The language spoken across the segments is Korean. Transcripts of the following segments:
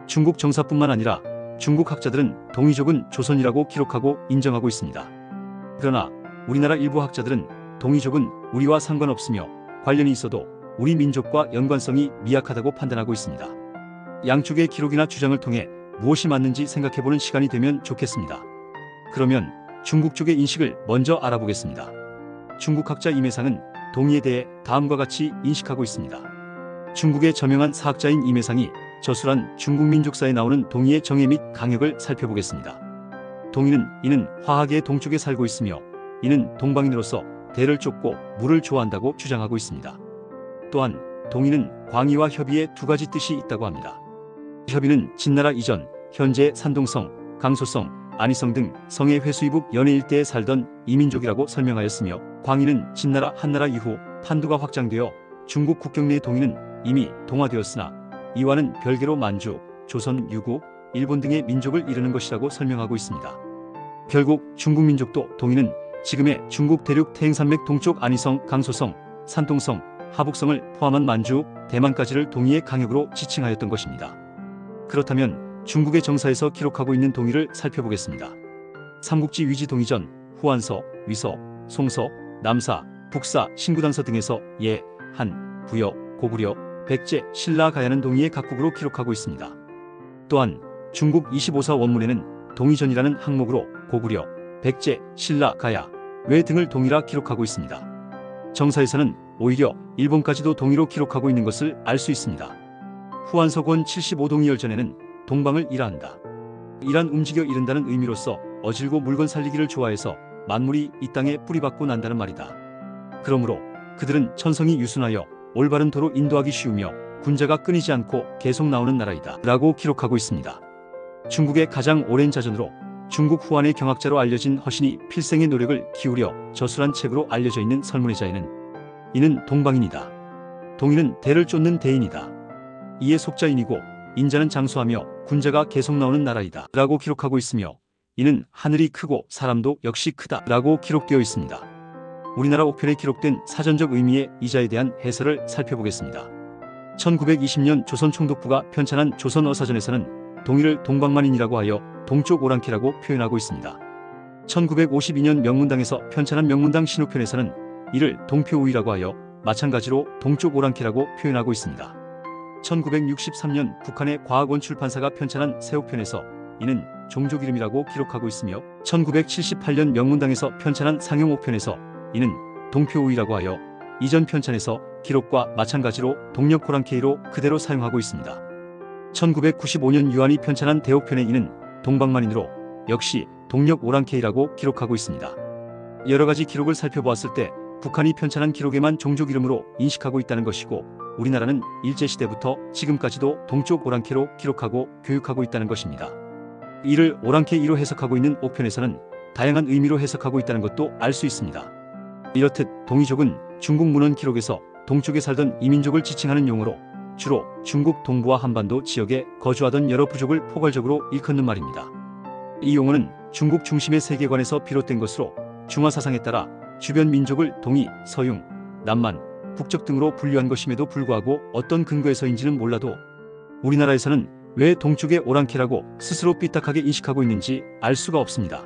중국 정사뿐만 아니라 중국 학자들은 동이족은 조선이라고 기록하고 인정하고 있습니다. 그러나 우리나라 일부 학자들은 동이족은 우리와 상관없으며 관련이 있어도 우리 민족과 연관성이 미약하다고 판단하고 있습니다. 양쪽의 기록이나 주장을 통해 무엇이 맞는지 생각해보는 시간이 되면 좋겠습니다. 그러면 중국 쪽의 인식을 먼저 알아보겠습니다. 중국 학자 임해상은 동이에 대해 다음과 같이 인식하고 있습니다. 중국의 저명한 사학자인 임해상이 저술한 중국 민족사에 나오는 동이의 정예 및 강역을 살펴보겠습니다. 동이는 이는 화하계의 동쪽에 살고 있으며 이는 동방인으로서 대를 쫓고 물을 좋아한다고 주장하고 있습니다. 또한 동이는 광의와 협의의 두 가지 뜻이 있다고 합니다. 협의는 진나라 이전, 현재 산동성, 강소성, 안희성 등 성의 회수이북 연해 일대에 살던 이민족이라고 설명하였으며 광의는 진나라 한나라 이후 판도가 확장되어 중국 국경 내의 동이는 이미 동화되었으나 이와는 별개로 만주, 조선, 유구, 일본 등의 민족을 이르는 것이라고 설명하고 있습니다. 결국 중국 민족도 동이는 지금의 중국 대륙 태행산맥 동쪽 안희성, 강소성, 산동성, 하북성을 포함한 만주, 대만까지를 동이의 강역으로 지칭하였던 것입니다. 그렇다면 중국의 정사에서 기록하고 있는 동이를 살펴보겠습니다. 삼국지 위지 동이전, 후한서, 위서, 송서, 남사, 북사, 신구당서 등에서 예, 한, 부여, 고구려, 백제, 신라, 가야는 동이의 각국으로 기록하고 있습니다. 또한 중국 25사 원문에는 동이전이라는 항목으로 고구려, 백제, 신라, 가야, 외 등을 동이라 기록하고 있습니다. 정사에서는 오히려 일본까지도 동이로 기록하고 있는 것을 알 수 있습니다. 후한서권 75동이열전에는 동방을 이라한다. 이란 움직여 이른다는 의미로서 어질고 물건 살리기를 좋아해서 만물이 이 땅에 뿌리박고 난다는 말이다. 그러므로 그들은 천성이 유순하여 올바른 도로 인도하기 쉬우며 군자가 끊이지 않고 계속 나오는 나라이다 라고 기록하고 있습니다. 중국의 가장 오랜 자전으로 중국 후한의 경학자로 알려진 허신이 필생의 노력을 기울여 저술한 책으로 알려져 있는 설문의자에는 이는 동방인이다. 동이는 대를 쫓는 대인이다. 이에 속자인이고 인자는 장수하며 군자가 계속 나오는 나라이다 라고 기록하고 있으며 이는 하늘이 크고 사람도 역시 크다 라고 기록되어 있습니다. 우리나라 옥편에 기록된 사전적 의미의 이자에 대한 해설을 살펴보겠습니다. 1920년 조선 총독부가 편찬한 조선어사전에서는 동이를 동방만인이라고 하여 동쪽 오랑캐라고 표현하고 있습니다. 1952년 명문당에서 편찬한 명문당 신호편에서는 이를 동표우이라고 하여 마찬가지로 동쪽 오랑캐라고 표현하고 있습니다. 1963년 북한의 과학원 출판사가 편찬한 세옥편에서 이는 종족 이름이라고 기록하고 있으며 1978년 명문당에서 편찬한 상용옥편에서 이는 동표우이라고 하여 이전 편찬에서 기록과 마찬가지로 동력호랑캐이로 그대로 사용하고 있습니다. 1995년 유한이 편찬한 대옥편의 이는 동방만인으로 역시 동력오랑캐이라고 기록하고 있습니다. 여러가지 기록을 살펴보았을 때 북한이 편찬한 기록에만 종족 이름으로 인식하고 있다는 것이고 우리나라는 일제시대부터 지금까지도 동쪽 오랑캐로 기록하고 교육하고 있다는 것입니다. 이를 오랑캐이로 해석하고 있는 옥편에서는 다양한 의미로 해석하고 있다는 것도 알 수 있습니다. 이렇듯 동이족은 중국 문헌 기록에서 동쪽에 살던 이민족을 지칭하는 용어로 주로 중국 동부와 한반도 지역에 거주하던 여러 부족을 포괄적으로 일컫는 말입니다. 이 용어는 중국 중심의 세계관에서 비롯된 것으로 중화사상에 따라 주변 민족을 동이, 서융, 남만, 북적 등으로 분류한 것임에도 불구하고 어떤 근거에서인지는 몰라도 우리나라에서는 왜 동쪽의 오랑캐라고 스스로 삐딱하게 인식하고 있는지 알 수가 없습니다.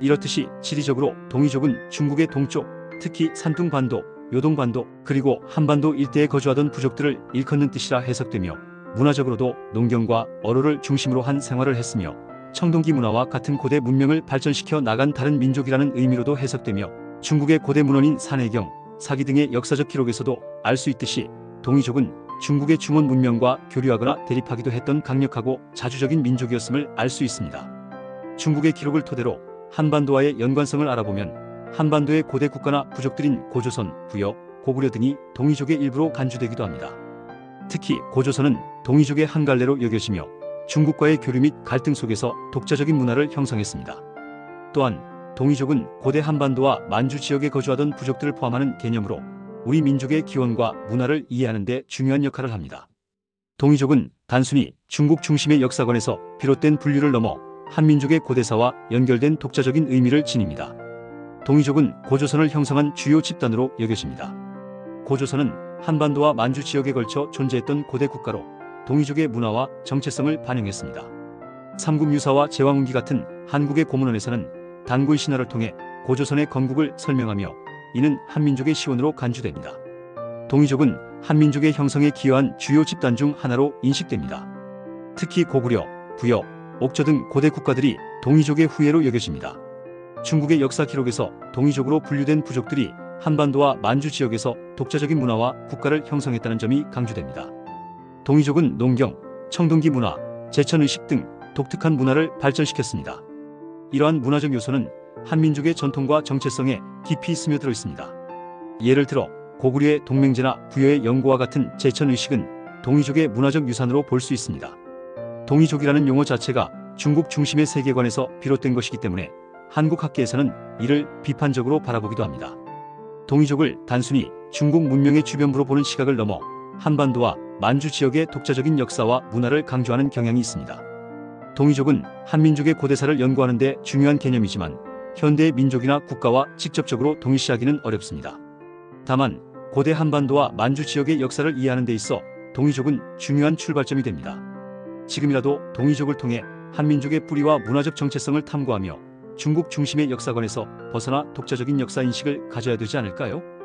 이렇듯이 지리적으로 동이족은 중국의 동쪽, 특히 산둥반도, 요동반도 그리고 한반도 일대에 거주하던 부족들을 일컫는 뜻이라 해석되며 문화적으로도 농경과 어로를 중심으로 한 생활을 했으며 청동기 문화와 같은 고대 문명을 발전시켜 나간 다른 민족이라는 의미로도 해석되며 중국의 고대 문헌인 산해경, 사기 등의 역사적 기록에서도 알 수 있듯이 동이족은 중국의 중원 문명과 교류하거나 대립하기도 했던 강력하고 자주적인 민족이었음을 알 수 있습니다. 중국의 기록을 토대로 한반도와의 연관성을 알아보면 한반도의 고대 국가나 부족들인 고조선, 부여, 고구려 등이 동이족의 일부로 간주되기도 합니다. 특히 고조선은 동이족의 한 갈래로 여겨지며 중국과의 교류 및 갈등 속에서 독자적인 문화를 형성했습니다. 또한 동이족은 고대 한반도와 만주 지역에 거주하던 부족들을 포함하는 개념으로 우리 민족의 기원과 문화를 이해하는 데 중요한 역할을 합니다. 동이족은 단순히 중국 중심의 역사관에서 비롯된 분류를 넘어 한민족의 고대사와 연결된 독자적인 의미를 지닙니다. 동이족은 고조선을 형성한 주요 집단으로 여겨집니다. 고조선은 한반도와 만주 지역에 걸쳐 존재했던 고대 국가로 동이족의 문화와 정체성을 반영했습니다. 삼국유사와 제왕운기 같은 한국의 고문원에서는 단군 신화를 통해 고조선의 건국을 설명하며 이는 한민족의 시원으로 간주됩니다. 동이족은 한민족의 형성에 기여한 주요 집단 중 하나로 인식됩니다. 특히 고구려, 부여, 옥저 등 고대 국가들이 동이족의 후예로 여겨집니다. 중국의 역사 기록에서 동이족으로 분류된 부족들이 한반도와 만주 지역에서 독자적인 문화와 국가를 형성했다는 점이 강조됩니다. 동이족은 농경, 청동기 문화, 제천의식 등 독특한 문화를 발전시켰습니다. 이러한 문화적 요소는 한민족의 전통과 정체성에 깊이 스며들어 있습니다. 예를 들어 고구려의 동맹제나 부여의 연고와 같은 제천의식은 동이족의 문화적 유산으로 볼 수 있습니다. 동이족이라는 용어 자체가 중국 중심의 세계관에서 비롯된 것이기 때문에 한국 학계에서는 이를 비판적으로 바라보기도 합니다. 동이족을 단순히 중국 문명의 주변부로 보는 시각을 넘어 한반도와 만주 지역의 독자적인 역사와 문화를 강조하는 경향이 있습니다. 동이족은 한민족의 고대사를 연구하는 데 중요한 개념이지만 현대의 민족이나 국가와 직접적으로 동일시하기는 어렵습니다. 다만 고대 한반도와 만주 지역의 역사를 이해하는 데 있어 동이족은 중요한 출발점이 됩니다. 지금이라도 동이족을 통해 한민족의 뿌리와 문화적 정체성을 탐구하며 중국 중심의 역사관에서 벗어나 독자적인 역사 인식을 가져야 되지 않을까요?